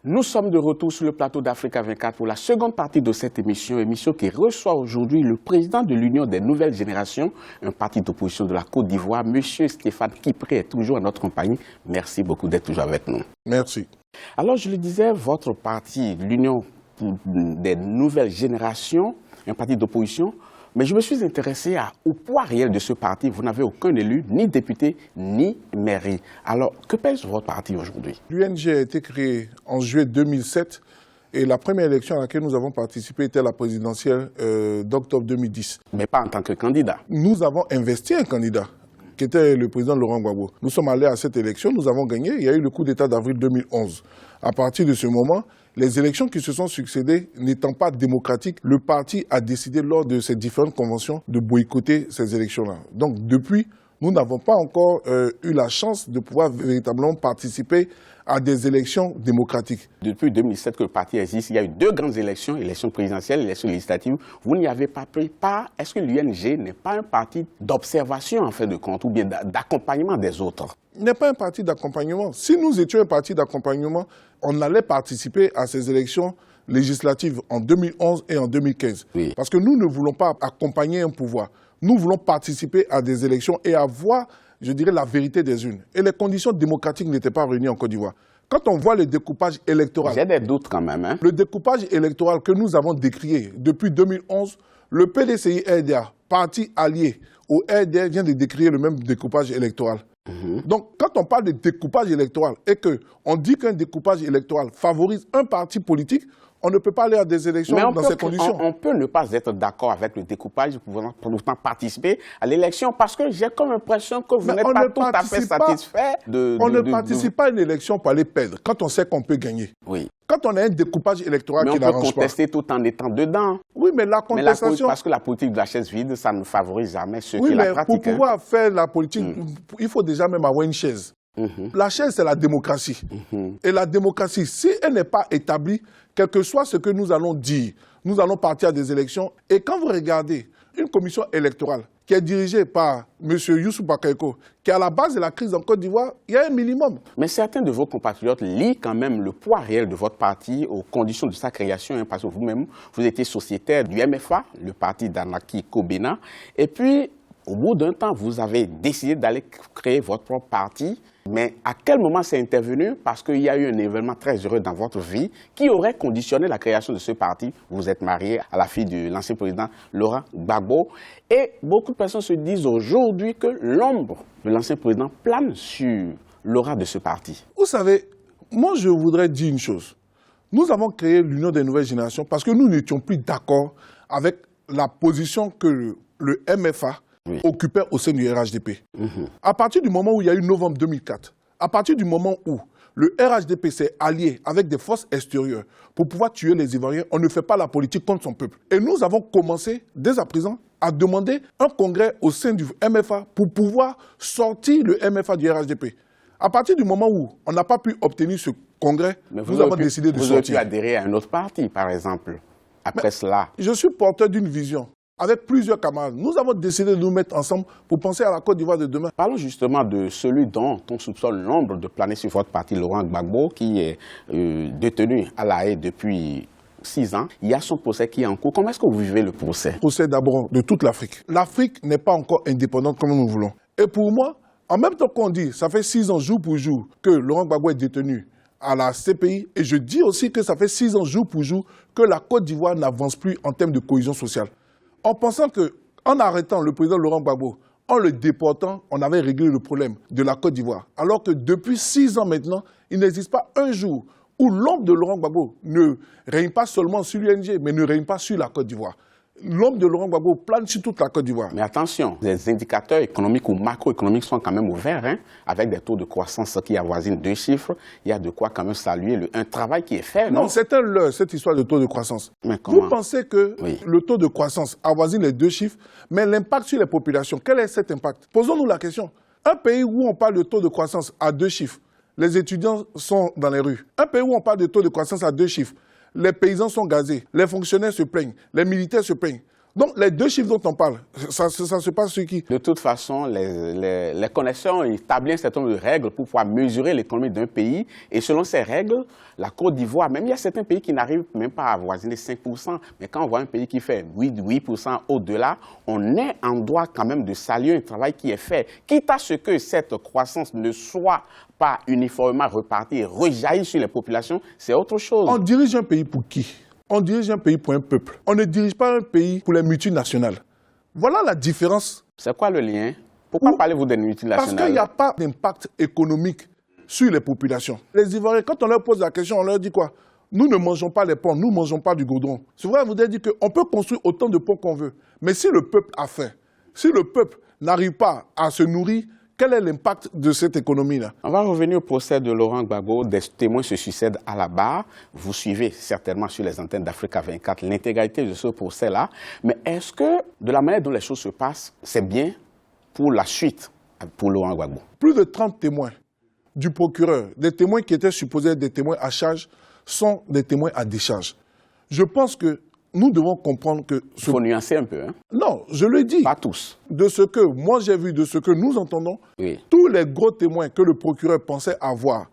Nous sommes de retour sur le plateau d'Africa 24 pour la seconde partie de cette émission qui reçoit aujourd'hui le président de l'Union des Nouvelles Générations, un parti d'opposition de la Côte d'Ivoire, M. Stéphane Kipré est toujours en notre compagnie. Merci beaucoup d'être toujours avec nous. Merci. Alors je le disais, votre parti, l'Union des Nouvelles Générations, un parti d'opposition, mais je me suis intéressé au poids réel de ce parti. Vous n'avez aucun élu, ni député, ni mairie. Alors, que pèse votre parti aujourd'hui? L'UNG a été créée en juillet 2007 et la première élection à laquelle nous avons participé était la présidentielle d'octobre 2010. Mais pas en tant que candidat. Nous avons investi un candidat qui était le président Laurent Gbagbo. Nous sommes allés à cette élection, nous avons gagné. Il y a eu le coup d'État d'avril 2011. À partir de ce moment, les élections qui se sont succédées n'étant pas démocratiques, le parti a décidé lors de ces différentes conventions de boycotter ces élections-là. Donc depuis, nous n'avons pas encore eu la chance de pouvoir véritablement participer à des élections démocratiques. Depuis 2007 que le parti existe, il y a eu deux grandes élections, élections présidentielles, élections législatives. Vous n'y avez pas pris part. Est-ce que l'UNG n'est pas un parti d'observation en fin de compte ou bien d'accompagnement des autres? Il n'est pas un parti d'accompagnement. Si nous étions un parti d'accompagnement, on allait participer à ces élections législatives en 2011 et en 2015. Oui. Parce que nous ne voulons pas accompagner un pouvoir. Nous voulons participer à des élections et avoir, je dirais, la vérité des urnes. Et les conditions démocratiques n'étaient pas réunies en Côte d'Ivoire. Quand on voit le découpage électoral... J'ai des doutes quand même. Hein? Le découpage électoral que nous avons décrié depuis 2011, le PDCI-RDA, parti allié au RDA, vient de décrire le même découpage électoral. Donc, quand on parle de découpage électoral et qu'on dit qu'un découpage électoral favorise un parti politique, on ne peut pas aller à des élections dans ces conditions. On peut ne pas être d'accord avec le découpage pour pourtant participer à l'élection parce que j'ai comme l'impression que vous n'êtes pas tout à fait satisfait On ne participe pas à une élection pour aller perdre quand on sait qu'on peut gagner. Oui. Quand on a un découpage électoral qui n'arrange pas. Mais on peut contester tout en étant dedans. Oui, mais la contestation... parce que la politique de la chaise vide, ça ne favorise jamais ceux qui la pratiquent. Pour pouvoir faire la politique, il faut déjà même avoir une chaise. La chaise, c'est la démocratie. Et la démocratie, si elle n'est pas établie, quel que soit ce que nous allons dire, nous allons partir à des élections. Et quand vous regardez une commission électorale qui est dirigée par M. Youssou Bakayoko, qui est à la base de la crise en Côte d'Ivoire, il y a un minimum. Mais certains de vos compatriotes lient quand même le poids réel de votre parti aux conditions de sa création, hein, parce que vous-même, vous étiez sociétaire du MFA, le parti d'Anaki Kobena, et puis, au bout d'un temps, vous avez décidé d'aller créer votre propre parti. Mais à quel moment c'est intervenu? Parce qu'il y a eu un événement très heureux dans votre vie qui aurait conditionné la création de ce parti. Vous êtes marié à la fille de l'ancien président Laurent Gbagbo. Et beaucoup de personnes se disent aujourd'hui que l'ombre de l'ancien président plane sur l'aura de ce parti. Vous savez, moi je voudrais dire une chose. Nous avons créé l'Union des Nouvelles Générations parce que nous n'étions plus d'accord avec la position que le MFA occupait au sein du RHDP. À partir du moment où il y a eu novembre 2004, à partir du moment où le RHDP s'est allié avec des forces extérieures pour pouvoir tuer les Ivoiriens, on ne fait pas la politique contre son peuple. Et nous avons commencé, dès à présent, à demander un congrès au sein du MFA pour pouvoir sortir le MFA du RHDP. À partir du moment où on n'a pas pu obtenir ce congrès, nous avons décidé de sortir. Vous avez pu adhérer à un autre parti, par exemple, après cela. Je suis porteur d'une vision. Avec plusieurs camarades, nous avons décidé de nous mettre ensemble pour penser à la Côte d'Ivoire de demain. Parlons justement de celui dont on soupçonne l'ombre de planer sur votre parti, Laurent Gbagbo, qui est détenu à La Haye depuis 6 ans. Il y a son procès qui est en cours. Comment est-ce que vous vivez le procès? Le procès d'abord de toute l'Afrique. L'Afrique n'est pas encore indépendante comme nous voulons. Et pour moi, en même temps qu'on dit, ça fait 6 ans jour pour jour que Laurent Gbagbo est détenu à la CPI, et je dis aussi que ça fait 6 ans jour pour jour que la Côte d'Ivoire n'avance plus en termes de cohésion sociale. En pensant qu'en arrêtant le président Laurent Gbagbo, en le déportant, on avait réglé le problème de la Côte d'Ivoire. Alors que depuis 6 ans maintenant, il n'existe pas un jour où l'ombre de Laurent Gbagbo ne règne pas seulement sur l'UNG, mais ne règne pas sur la Côte d'Ivoire. L'ombre de Laurent Gbagbo plane sur toute la Côte d'Ivoire. Mais attention, les indicateurs économiques ou macroéconomiques sont quand même ouverts, hein, avec des taux de croissance qui avoisinent 2 chiffres. Il y a de quoi quand même saluer un travail qui est fait, non? Non, c'est un leurre, cette histoire de taux de croissance. Mais comment? Vous pensez que le taux de croissance avoisine les 2 chiffres, mais l'impact sur les populations, quel est cet impact? Posons-nous la question. Un pays où on parle de taux de croissance à 2 chiffres, les étudiants sont dans les rues. Un pays où on parle de taux de croissance à 2 chiffres, les paysans sont gazés, les fonctionnaires se plaignent, les militaires se plaignent. Donc, les deux chiffres dont on parle, ça se passe sur qui? De toute façon, les connaisseurs établissent un certain nombre de règles pour pouvoir mesurer l'économie d'un pays. Et selon ces règles, la Côte d'Ivoire, même il y a certains pays qui n'arrivent même pas à avoisiner 5%. Mais quand on voit un pays qui fait 8% au-delà, on est en droit quand même de saluer un travail qui est fait. Quitte à ce que cette croissance ne soit pas uniformément repartie et rejaillie sur les populations, c'est autre chose. On dirige un pays pour qui? On dirige un pays pour un peuple. On ne dirige pas un pays pour les multinationales. Voilà la différence. C'est quoi le lien? Pourquoi parlez-vous des multinationales? Parce qu'il n'y a pas d'impact économique sur les populations. Les Ivoiriens, quand on leur pose la question, on leur dit quoi? Nous ne mangeons pas les ponts, nous ne mangeons pas du goudron. C'est vrai, vous avez dit qu'on peut construire autant de ponts qu'on veut. Mais si le peuple a faim, si le peuple n'arrive pas à se nourrir, quel est l'impact de cette économie-là? On va revenir au procès de Laurent Gbagbo. Des témoins se succèdent à la barre. Vous suivez certainement sur les antennes d'Africa 24 l'intégralité de ce procès-là. Mais est-ce que, de la manière dont les choses se passent, c'est bien pour la suite pour Laurent Gbagbo? Plus de 30 témoins du procureur, des témoins qui étaient supposés être des témoins à charge, sont des témoins à décharge. Je pense que nous devons comprendre que... Il faut nuancer un peu, hein? Non, je le dis. Pas tous. De ce que moi j'ai vu, de ce que nous entendons, oui. Tous les gros témoins que le procureur pensait avoir,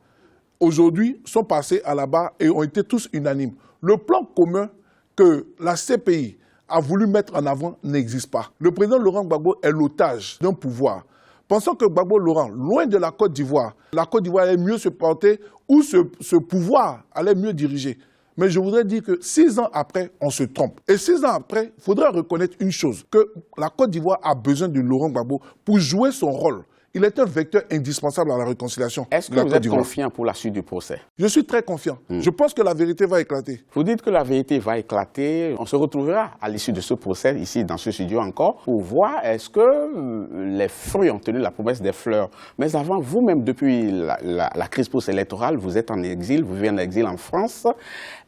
aujourd'hui, sont passés à la barre et ont été tous unanimes. Le plan commun que la CPI a voulu mettre en avant n'existe pas. Le président Laurent Gbagbo est l'otage d'un pouvoir. Pensant que Gbagbo Laurent, loin de la Côte d'Ivoire allait mieux se porter ou ce pouvoir allait mieux diriger. Mais je voudrais dire que 6 ans après, on se trompe. Et 6 ans après, il faudra reconnaître une chose, que la Côte d'Ivoire a besoin de Laurent Gbagbo pour jouer son rôle. Il est un vecteur indispensable à la réconciliation. Est-ce que vous êtes confiant pour la suite du procès? Je suis très confiant. Je pense que la vérité va éclater. Vous dites que la vérité va éclater. On se retrouvera à l'issue de ce procès, ici dans ce studio encore, pour voir est-ce que les fruits ont tenu la promesse des fleurs. Mais avant, vous-même, depuis la crise post-électorale, vous êtes en exil, vous vivez en exil en France.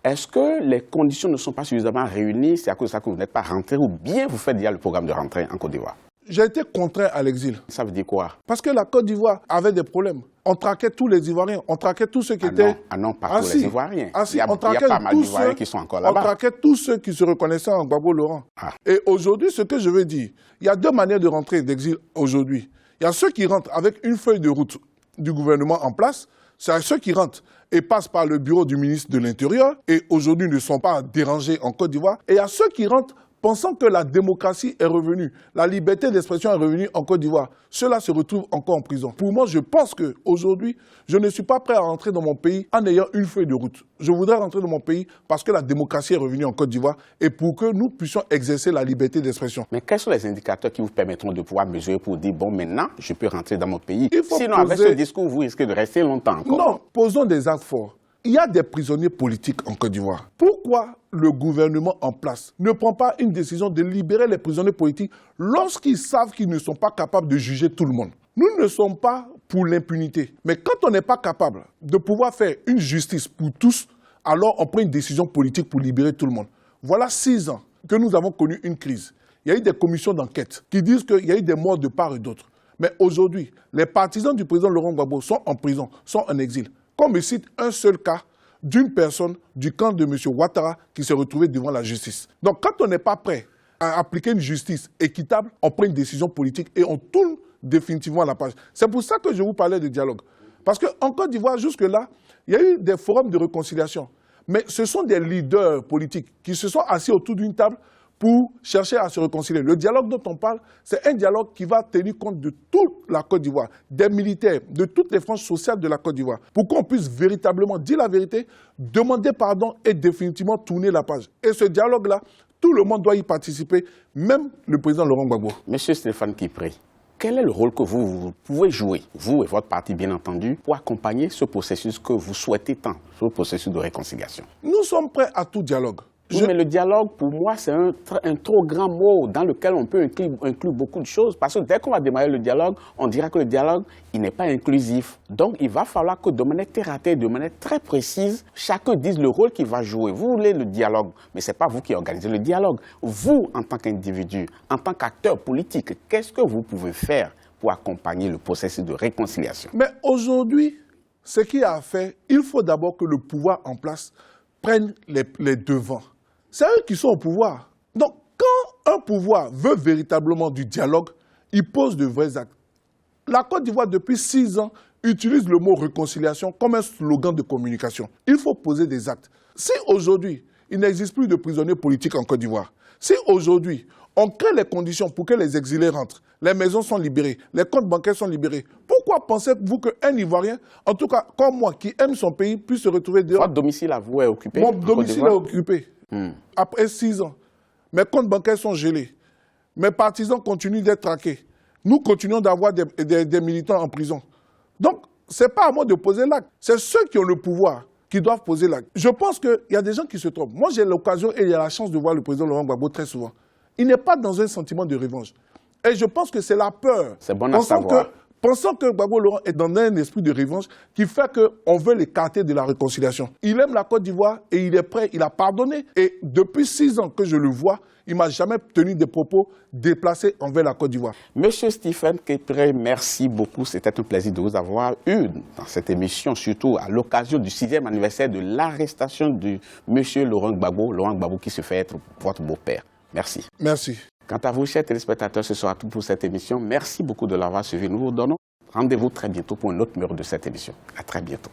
Est-ce que les conditions ne sont pas suffisamment réunies? C'est à cause de ça que vous n'êtes pas rentré ou bien vous faites déjà le programme de rentrée en Côte d'Ivoire? J'ai été contraint à l'exil. Ça veut dire quoi? Parce que la Côte d'Ivoire avait des problèmes. On traquait tous les Ivoiriens, on traquait tous ceux qui étaient... non, pas tous les Ivoiriens. Il y a pas mal d'Ivoiriens qui sont encore là-bas. On traquait tous ceux qui se reconnaissaient en Gbagbo Laurent. Et aujourd'hui, ce que je veux dire, il y a 2 manières de rentrer d'exil aujourd'hui. Il y a ceux qui rentrent avec une feuille de route du gouvernement en place. C'est ceux qui rentrent et passent par le bureau du ministre de l'Intérieur et aujourd'hui ne sont pas dérangés en Côte d'Ivoire. Et il y a ceux qui rentrent pensant que la démocratie est revenue, la liberté d'expression est revenue en Côte d'Ivoire. Ceux-là se retrouvent encore en prison. Pour moi, je pense qu'aujourd'hui, je ne suis pas prêt à rentrer dans mon pays en ayant une feuille de route. Je voudrais rentrer dans mon pays parce que la démocratie est revenue en Côte d'Ivoire et pour que nous puissions exercer la liberté d'expression. Mais quels sont les indicateurs qui vous permettront de pouvoir mesurer pour dire, bon, maintenant, je peux rentrer dans mon pays? Sinon, avec ce discours, vous risquez de rester longtemps encore. Non, posons des actes forts. Il y a des prisonniers politiques en Côte d'Ivoire. Pourquoi le gouvernement en place ne prend pas une décision de libérer les prisonniers politiques lorsqu'ils savent qu'ils ne sont pas capables de juger tout le monde? Nous ne sommes pas pour l'impunité. Mais quand on n'est pas capable de pouvoir faire une justice pour tous, alors on prend une décision politique pour libérer tout le monde. Voilà 6 ans que nous avons connu une crise. Il y a eu des commissions d'enquête qui disent qu'il y a eu des morts de part et d'autre. Mais aujourd'hui, les partisans du président Laurent Gbagbo sont en prison, sont en exil. Qu'on me cite un seul cas d'une personne du camp de M. Ouattara qui s'est retrouvée devant la justice. Donc quand on n'est pas prêt à appliquer une justice équitable, on prend une décision politique et on tourne définitivement la page. C'est pour ça que je vous parlais de dialogue. Parce qu'en Côte d'Ivoire, jusque-là, il y a eu des forums de réconciliation. Mais ce sont des leaders politiques qui se sont assis autour d'une table pour chercher à se réconcilier. Le dialogue dont on parle, c'est un dialogue qui va tenir compte de toute la Côte d'Ivoire, des militaires, de toutes les franges sociales de la Côte d'Ivoire, pour qu'on puisse véritablement dire la vérité, demander pardon et définitivement tourner la page. Et ce dialogue-là, tout le monde doit y participer, même le président Laurent Gbagbo. Monsieur Stéphane Kipré, quel est le rôle que vous pouvez jouer, vous et votre parti bien entendu, pour accompagner ce processus que vous souhaitez tant, ce processus de réconciliation? Nous sommes prêts à tout dialogue. Oui, mais le dialogue, pour moi, c'est un trop grand mot dans lequel on peut inclure beaucoup de choses. Parce que dès qu'on va démarrer le dialogue, on dira que le dialogue, il n'est pas inclusif. Donc, il va falloir que de manière terre à terre, de manière très précise, chacun dise le rôle qu'il va jouer. Vous voulez le dialogue, mais ce n'est pas vous qui organisez le dialogue. Vous, en tant qu'individu, en tant qu'acteur politique, qu'est-ce que vous pouvez faire pour accompagner le processus de réconciliation? Mais aujourd'hui, ce qu'il y a à faire, il faut d'abord que le pouvoir en place prenne les devants. C'est eux qui sont au pouvoir. Donc, quand un pouvoir veut véritablement du dialogue, il pose de vrais actes. La Côte d'Ivoire, depuis 6 ans, utilise le mot réconciliation comme un slogan de communication. Il faut poser des actes. Si aujourd'hui, il n'existe plus de prisonniers politiques en Côte d'Ivoire, si aujourd'hui, on crée les conditions pour que les exilés rentrent, les maisons sont libérées, les comptes bancaires sont libérés, pourquoi pensez-vous qu'un Ivoirien, en tout cas comme moi, qui aime son pays, puisse se retrouver dehors? Votre domicile à vous est occupé? Mon domicile est occupé. Après 6 ans, mes comptes bancaires sont gelés. Mes partisans continuent d'être traqués. Nous continuons d'avoir des militants en prison. Donc, ce n'est pas à moi de poser l'acte. C'est ceux qui ont le pouvoir qui doivent poser l'acte. Je pense qu'il y a des gens qui se trompent. Moi, j'ai l'occasion et il y a la chance de voir le président Laurent Gbagbo très souvent. Il n'est pas dans un sentiment de revanche. Et je pense que c'est la peur. C'est bon à savoir. Pensant que Gbagbo Laurent est dans un esprit de revanche qui fait qu'on veut l'écarter de la réconciliation. Il aime la Côte d'Ivoire et il est prêt, il a pardonné. Et depuis 6 ans que je le vois, il ne m'a jamais tenu des propos déplacés envers la Côte d'Ivoire. Monsieur Stephen Kepré, merci beaucoup. C'était un plaisir de vous avoir eu dans cette émission, surtout à l'occasion du 6e anniversaire de l'arrestation de monsieur Laurent Gbagbo qui se fait être votre beau-père. Merci. Merci. Quant à vous, chers téléspectateurs, ce sera tout pour cette émission. Merci beaucoup de l'avoir suivi. Nous vous donnons rendez-vous très bientôt pour un autre numéro de cette émission. À très bientôt.